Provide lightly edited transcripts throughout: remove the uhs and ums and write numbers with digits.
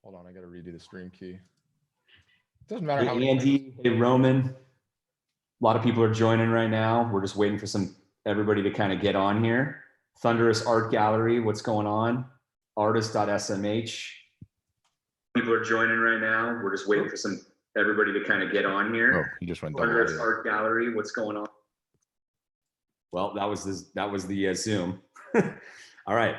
Hold on, I got to redo the stream key. It doesn't matter hey, how many. Andy, hey, Roman. A lot of people are joining right now. We're just waiting for everybody to kind of get on here. Thunderous Art Gallery, what's going on? Artist.smh. People are joining right now. We're just waiting for everybody to kind of get on here. Oh, he just went Thunderous double. Art Gallery, what's going on? Well, that was the Zoom. All right.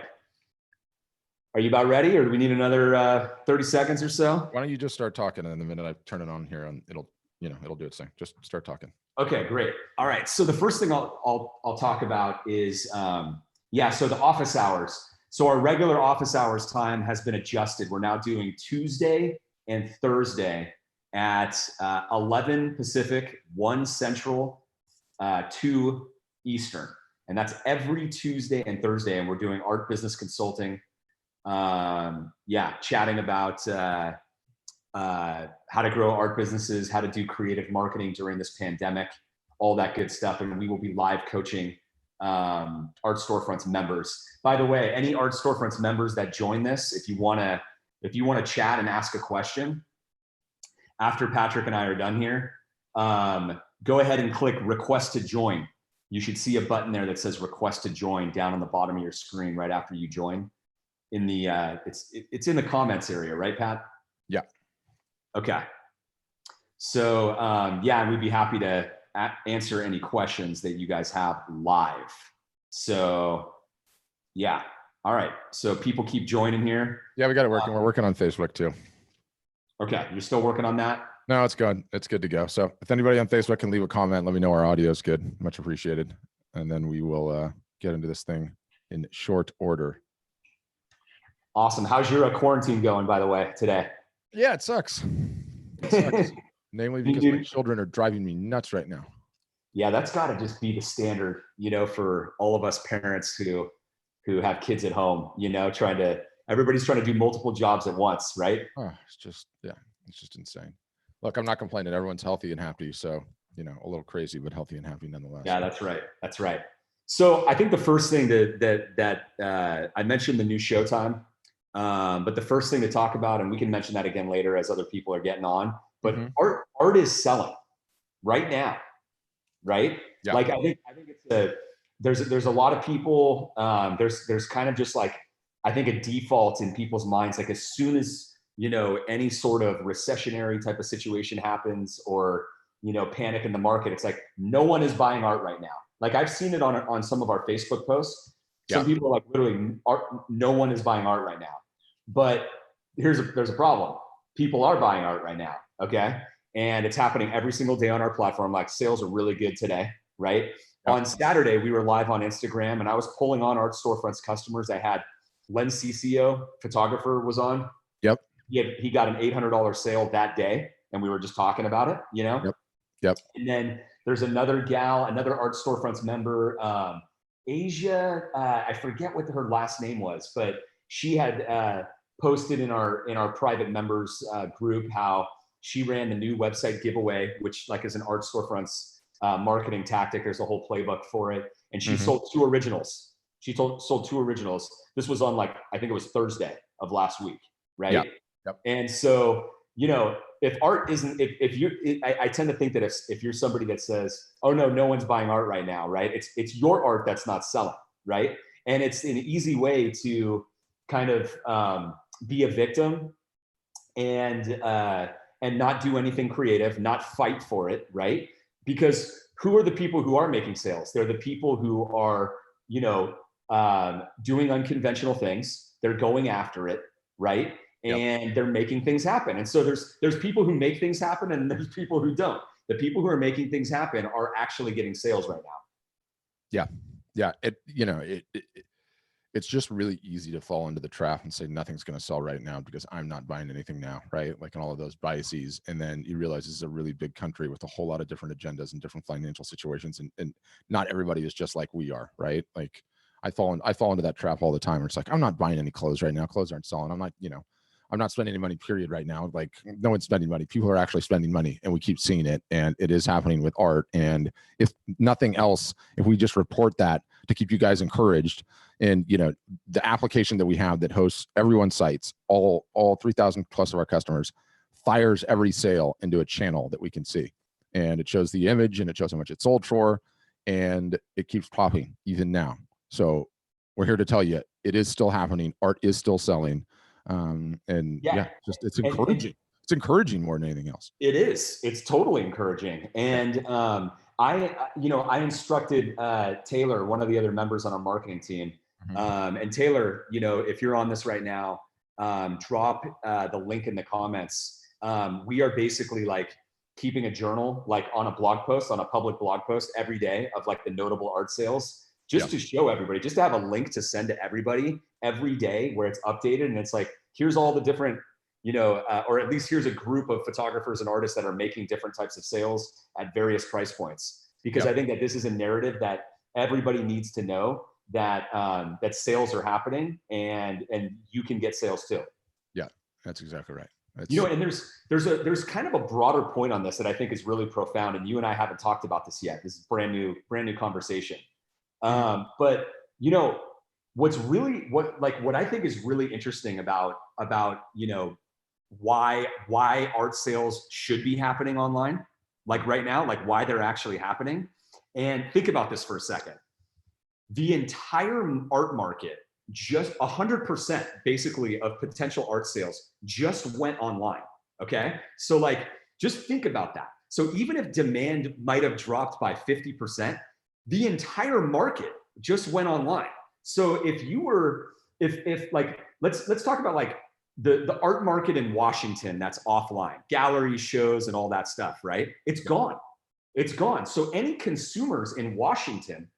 Are you about ready, or do we need another 30 seconds or so? Why don't you just start talking, and the minute I turn it on here, and it'll do its thing. Just start talking. Okay, great. All right. So the first thing I'll talk about is so the office hours. So our regular office hours time has been adjusted. We're now doing Tuesday and Thursday at 11 Pacific, 1 Central, 2 Eastern, and that's every Tuesday and Thursday. And we're doing art business consulting. Chatting about how to grow art businesses, how to do creative marketing during this pandemic, all that good stuff. And we will be live coaching Art Storefronts members. By the way, any Art Storefronts members that join this, if you want to chat and ask a question after Patrick and I are done here, go ahead and click request to join. You should see a button there that says request to join down on the bottom of your screen right after you join. In the it's in the comments area, right, Pat? Yeah. Okay. So we'd be happy to answer any questions that you guys have live. So yeah. All right. So people keep joining here. Yeah, we got it working. We're working on Facebook too. Okay. You're still working on that? No, it's good. It's good to go. So if anybody on Facebook can leave a comment, let me know our audio is good. Much appreciated. And then we will get into this thing in short order. Awesome. How's your quarantine going, by the way, today? Yeah, it sucks. It sucks. Namely because my children are driving me nuts right now. Yeah, that's got to just be the standard, for all of us parents who have kids at home, everybody's trying to do multiple jobs at once, right? Oh, it's just insane. Look, I'm not complaining. Everyone's healthy and happy. So, a little crazy, but healthy and happy nonetheless. Yeah, that's right. That's right. So I think the first thing that I mentioned the new Showtime. But the first thing to talk about, and we can mention that again later as other people are getting on, but art is selling right now, right? Yeah. Like I think there's a lot of people. There's kind of just like I think a default in people's minds, like as soon as any sort of recessionary type of situation happens or panic in the market, it's like no one is buying art right now. Like I've seen it on some of our Facebook posts. Some people are like literally no one is buying art right now. But there's a problem. People are buying art right now, okay? And it's happening every single day on our platform. Like sales are really good today, right? Yep. On Saturday, we were live on Instagram and I was pulling on Art Storefronts customers. I had Len Ciccio, photographer, was on. Yep. He got an $800 sale that day and we were just talking about it, Yep. And then there's another Art Storefronts member, Asia, I forget what her last name was, but she had posted in our private members group how she ran the new website giveaway, which like is an Art Storefronts marketing tactic. There's a whole playbook for it. And she sold 2 originals. Sold 2 originals. This was on I think it was Thursday of last week, right? Yeah. Yep. And so, if art isn't, I tend to think that if you're somebody that says, oh no one's buying art right now, right? It's your art that's not selling, right? And it's an easy way to kind of be a victim and not do anything creative, not fight for it, right? Because who are the people who are making sales? They're the people who are, doing unconventional things. They're going after it, right? And they're making things happen. And so there's people who make things happen and there's people who don't. The people who are making things happen are actually getting sales right now. Yeah. It's just really easy to fall into the trap and say nothing's going to sell right now because I'm not buying anything now, right? Like in all of those biases. And then you realize this is a really big country with a whole lot of different agendas and different financial situations. And not everybody is just like we are, right? Like I fall into that trap all the time where it's like, I'm not buying any clothes right now. Clothes aren't selling. I'm not spending any money, period, right now. Like no one's spending money. People are actually spending money and we keep seeing it. And it is happening with art. And if nothing else, if we just report that to keep you guys encouraged. And, you know, the application that we have that hosts everyone's sites, all 3,000 plus of our customers, fires every sale into a channel that we can see. And it shows the image and it shows how much it sold for, and it keeps popping even now. So we're here to tell you it is still happening. Art is still selling. And yeah, just it's encouraging. It's encouraging more than anything else. It is. It's totally encouraging. And I instructed Taylor, one of the other members on our marketing team. And Taylor, you know, if you're on this right now, drop the link in the comments. We are basically like keeping a journal, like on a blog post, on a public blog post every day of like the notable art sales, just to show everybody, just to have a link to send to everybody every day where it's updated. And it's like, here's all the different, you know, or at least here's a group of photographers and artists that are making different types of sales at various price points. Because I think that this is a narrative that everybody needs to know, that that sales are happening, and you can get sales too. Yeah, that's exactly right. You know, and there's kind of a broader point on this that I think is really profound, and you and I haven't talked about this yet. This is brand new conversation. But you know, what I think is really interesting about you know, why art sales should be happening online, like right now, like why they're actually happening. And think about this for a second. The entire art market, just 100% basically of potential art sales just went online. Okay. So like, just think about that. So even if demand might have dropped by 50%, the entire market just went online. So if you were, if like, let's talk about like the art market in Washington that's offline, gallery shows and all that stuff, right? It's gone. It's gone. So any consumers in Washington,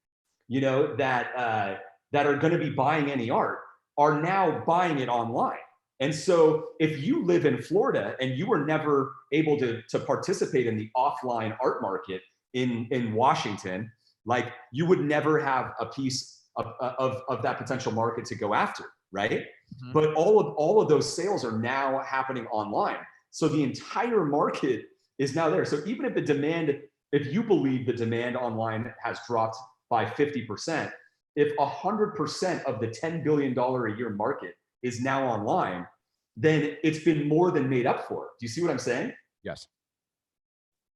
you know, that are going to be buying any art are now buying it online. And so if you live in Florida and you were never able to participate in the offline art market in Washington, like you would never have a piece of that potential market to go after, right? But all of those sales are now happening online. So the entire market is now there. So even if the demand, if you believe the demand online has dropped by 50%, if 100% of the $10 billion a year market is now online, then it's been more than made up for. Do you see what I'm saying? Yes.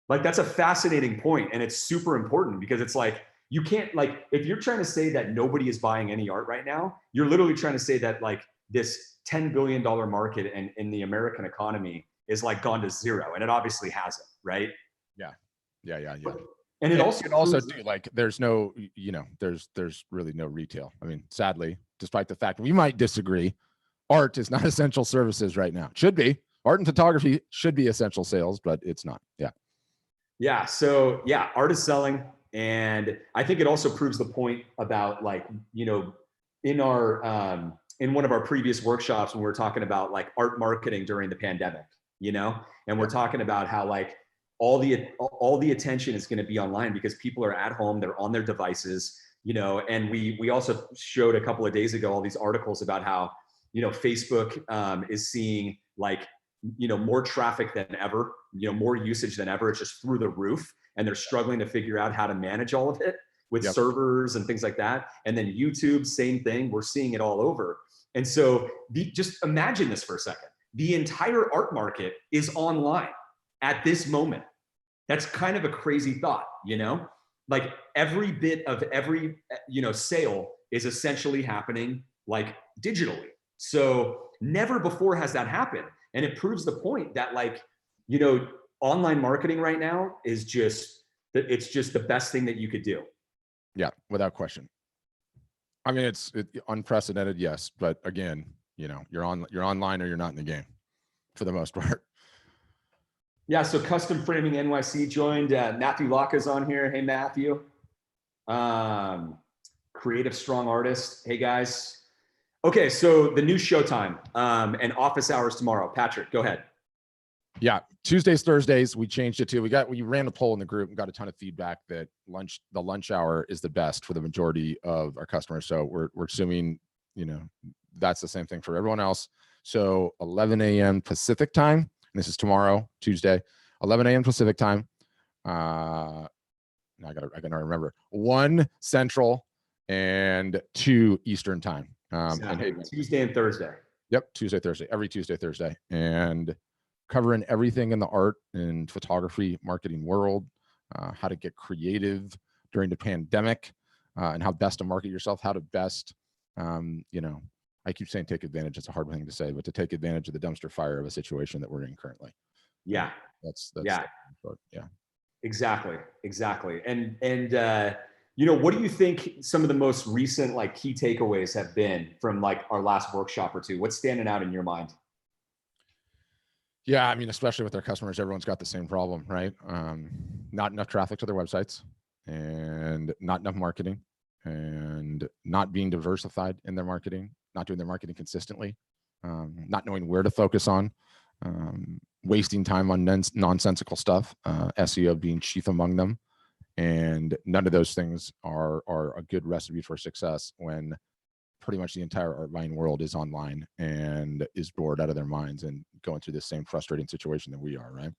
Like that's a fascinating point, and it's super important because it's like, you can't, like, if you're trying to say that nobody is buying any art right now, you're literally trying to say that like this $10 billion market in the American economy is like gone to zero, and it obviously hasn't, right? Yeah. And it also do, like, there's no, you know, there's really no retail. I mean, sadly, despite the fact we might disagree, art is not essential services right now. It should be. Art and photography should be essential sales, but it's not. Yeah. So yeah, art is selling. And I think it also proves the point about, like, you know, in our, in one of our previous workshops when we were talking about like art marketing during the pandemic, you know, and we're talking about how like all the attention is going to be online because people are at home, they're on their devices, you know, and we also showed a couple of days ago all these articles about how, you know, Facebook is seeing like, you know, more traffic than ever, you know, more usage than ever. It's just through the roof, and they're struggling to figure out how to manage all of it with servers and things like that. And then YouTube, same thing. We're seeing it all over. And so just imagine this for a second. The entire art market is online at this moment. That's kind of a crazy thought, you know? Like every bit of every, you know, sale is essentially happening like digitally. So never before has that happened. And it proves the point that, like, you know, online marketing right now is just, it's just the best thing that you could do. Yeah, without question. I mean, it's unprecedented, yes, but again, you know, you're online or you're not in the game for the most part. Yeah, so Custom Framing NYC joined. Matthew Locke's on here. Hey, Matthew. Creative Strong Artist. Hey, guys. Okay, so the new Showtime and office hours tomorrow. Patrick, go ahead. Yeah, Tuesdays, Thursdays, we changed it to. We ran a poll in the group and got a ton of feedback that the lunch hour is the best for the majority of our customers. So we're assuming, you know, that's the same thing for everyone else. So 11 a.m. Pacific time, and this is tomorrow, Tuesday, 11 a.m. Pacific time. Now I gotta remember, 1 Central, and 2 Eastern time. And hey, Tuesday and Thursday. Yep, Tuesday, Thursday, every Tuesday, Thursday, and covering everything in the art and photography marketing world, how to get creative during the pandemic, and how best to market yourself, how to best, you know, I keep saying take advantage. It's a hard thing to say, but to take advantage of the dumpster fire of a situation that we're in currently. Yeah. That's yeah. Yeah. Exactly. And you know, what do you think some of the most recent like key takeaways have been from like our last workshop or two? What's standing out in your mind? Yeah, I mean, especially with our customers, everyone's got the same problem, right? Not enough traffic to their websites, and not enough marketing, and not being diversified in their marketing, not doing their marketing consistently, not knowing where to focus on, wasting time on nonsensical stuff, SEO being chief among them. And none of those things are a good recipe for success when pretty much the entire art buying world is online and is bored out of their minds and going through the same frustrating situation that we are, right?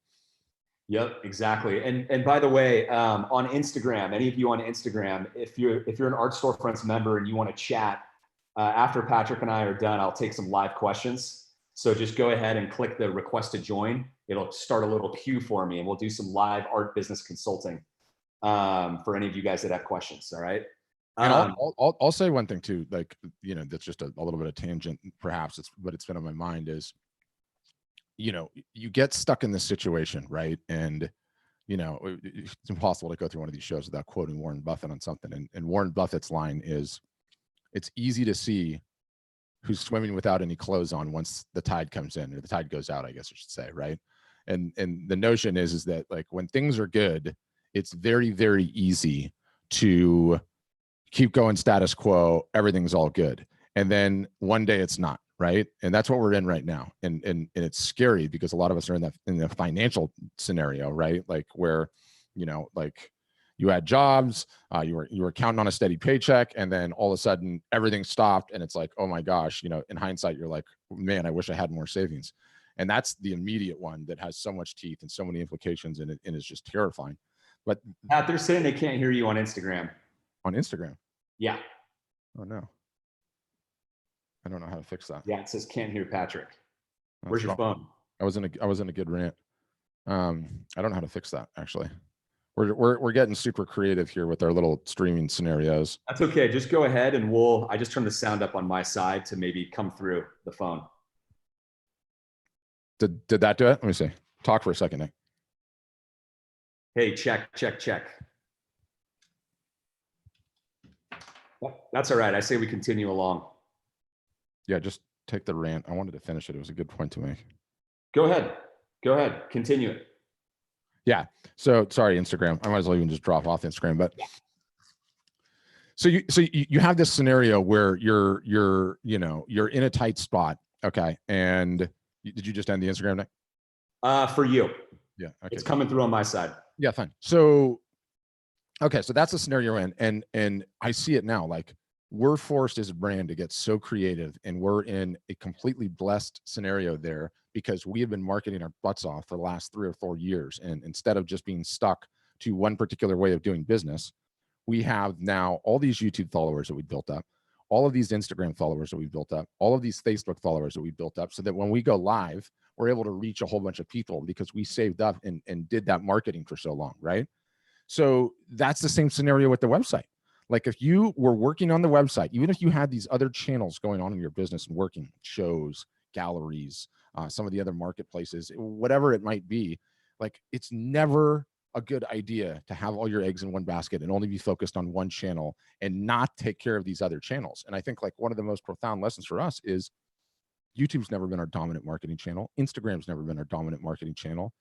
Yep, exactly. And by the way, on Instagram, any of you on Instagram, if you're an Art Storefronts member and you want to chat after Patrick and I are done, I'll take some live questions. So just go ahead and click the request to join. It'll start a little queue for me, and we'll do some live art business consulting for any of you guys that have questions. All right. And I'll say one thing too, like, you know, that's just a little bit of tangent, perhaps, but it's been on my mind is, you know, you get stuck in this situation, right? And, you know, it's impossible to go through one of these shows without quoting Warren Buffett on something. And Warren Buffett's line is, it's easy to see who's swimming without any clothes on once the tide comes in, or the tide goes out, I guess I should say, right? And the notion is that like when things are good, it's very, very easy to keep going status quo, everything's all good. And then one day it's not, right? And that's what we're in right now. And it's scary because a lot of us are in the financial scenario, right? Like where, you know, like you had jobs, you were counting on a steady paycheck, and then all of a sudden everything stopped, and it's like, oh my gosh, you know, in hindsight, you're like, man, I wish I had more savings. And that's the immediate one that has so much teeth and so many implications in it, and is just terrifying. But Pat, they're saying they can't hear you on Instagram. On Instagram? Yeah. Oh no. I don't know how to fix that. Yeah, it says can't hear Patrick. Where's your phone? I was in a good rant. I don't know how to fix that actually. We're getting super creative here with our little streaming scenarios. That's okay. Just go ahead and I just turned the sound up on my side to maybe come through the phone. Did that do it? Let me see. Talk for a second, Nick. Hey, check. That's all right. I say we continue along. Yeah, just take the rant. I wanted to finish it. It was a good point to make. Go ahead. Continue it. Yeah. So sorry, Instagram. I might as well even just drop off Instagram. But so you have this scenario where you're in a tight spot. Okay. And did you just end the Instagram, Nick? For you. Yeah. Okay. It's coming through on my side. Yeah, fine. So okay, so that's the scenario we're in, and I see it now. Like we're forced as a brand to get so creative, and we're in a completely blessed scenario there because we have been marketing our butts off for the last 3 or 4 years, and instead of just being stuck to one particular way of doing business, we have now all these YouTube followers that we built up, all of these Instagram followers that we built up, all of these Facebook followers that we built up, so that when we go live, we're able to reach a whole bunch of people because we saved up and did that marketing for so long, right? So that's the same scenario with the website. Like if you were working on the website, even if you had these other channels going on in your business and working, shows, galleries, some of the other marketplaces, whatever it might be, like it's never a good idea to have all your eggs in one basket and only be focused on one channel and not take care of these other channels. And I think like one of the most profound lessons for us is YouTube's never been our dominant marketing channel. Instagram's never been our dominant marketing channel.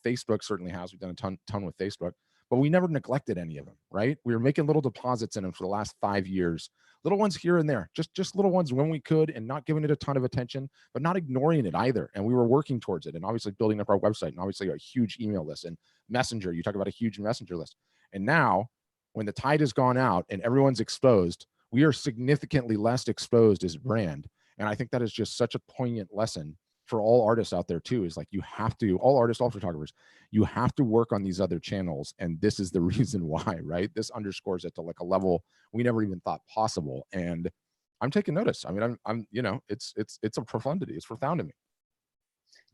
Facebook certainly has. We've done a ton with Facebook, but we never neglected any of them, right? We were making little deposits in them for the last 5 years, little ones here and there, just little ones when we could, and not giving it a ton of attention, but not ignoring it either. And we were working towards it, and obviously building up our website, and obviously a huge email list and Messenger. You talk about a huge Messenger list. And now when the tide has gone out and everyone's exposed, we are significantly less exposed as a brand. And I think that is just such a poignant lesson for all artists out there too, is like, you have to, all artists, all photographers, you have to work on these other channels. And this is the reason why, right? This underscores it to like a level we never even thought possible. And I'm taking notice. I mean, I'm, you know, it's a profundity. It's profound to me.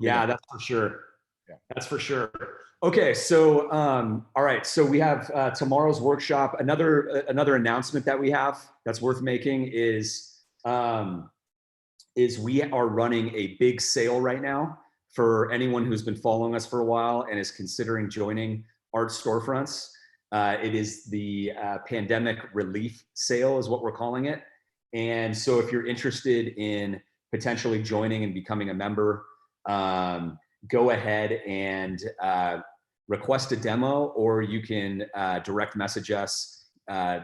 Yeah, that's for sure. Yeah. That's for sure. Okay, so all right, so we have tomorrow's workshop. Another announcement that we have that's worth making is we are running a big sale right now for anyone who's been following us for a while and is considering joining Art Storefronts. It is the pandemic relief sale is what we're calling it. And so if you're interested in potentially joining and becoming a member, go ahead and request a demo, or you can direct message us,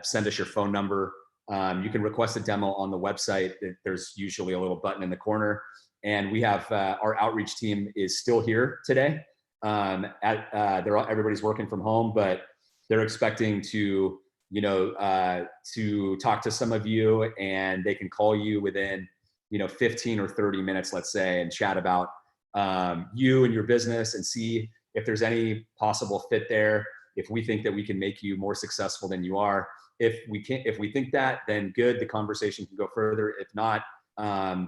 send us your phone number. You can request a demo on the website. There's usually a little button in the corner. And we have our outreach team is still here today. Everybody's working from home, but they're expecting to, you know, to talk to some of you, and they can call you within, you know, 15 or 30 minutes, let's say, and chat about you and your business and see if there's any possible fit there. If we think that we can make you more successful than you are, if we think that, then good, the conversation can go further. If not,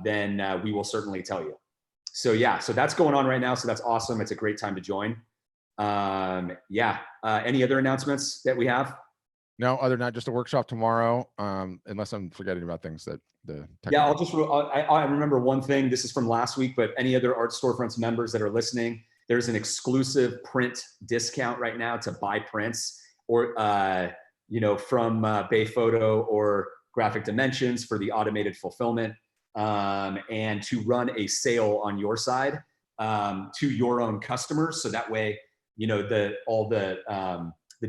then we will certainly tell you. So yeah, so that's going on right now. So that's awesome. It's a great time to join. Any other announcements that we have? No, other than that, just a workshop tomorrow. Unless I'm forgetting about things that yeah, I remember one thing. This is from last week, but any other Art Storefronts members that are listening, there's an exclusive print discount right now to buy prints, or you know, from Bay Photo or Graphic Dimensions for the automated fulfillment, and to run a sale on your side to your own customers. So that way, you know, the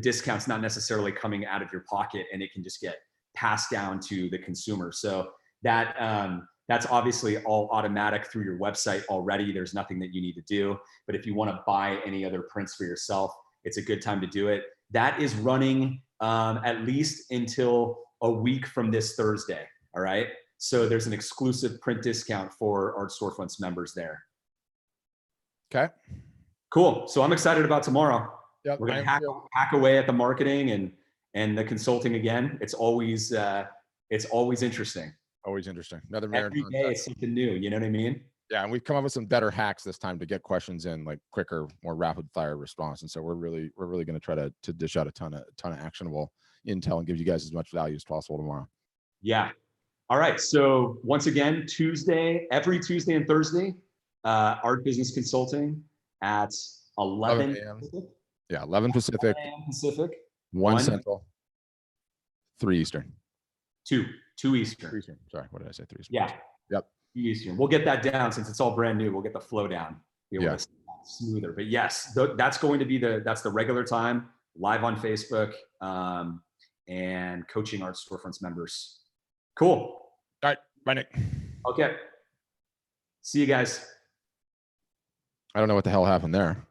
discount's not necessarily coming out of your pocket, and it can just get passed down to the consumer. So that's obviously all automatic through your website already. There's nothing that you need to do. But if you want to buy any other prints for yourself, it's a good time to do it. That is running at least until a week from this Thursday. All right. So there's an exclusive print discount for Art Storefronts members there. Okay. Cool. So I'm excited about tomorrow. Yep, we're gonna hack away at the marketing and the consulting again. It's always interesting. Always interesting. Another every day is something new. You know what I mean? Yeah, and we've come up with some better hacks this time to get questions in like quicker, more rapid fire response. And so we're really going to try to dish out a ton of actionable intel and give you guys as much value as possible tomorrow. Yeah. All right. So once again, every Tuesday and Thursday, Art Business Consulting at 11 a.m. Yeah, 11 Pacific. 1 Central. 3 Eastern. 2 Eastern. 3 Eastern. Sorry, what did I say? 3 Eastern. Yeah. Yep. 2 Eastern. We'll get that down since it's all brand new. We'll get the flow down. Be able to smoother. But yes, that's going to be that's the regular time, live on Facebook, and coaching Art Storefronts members. Cool. All right. Bye, Nick. Okay. See you guys. I don't know what the hell happened there.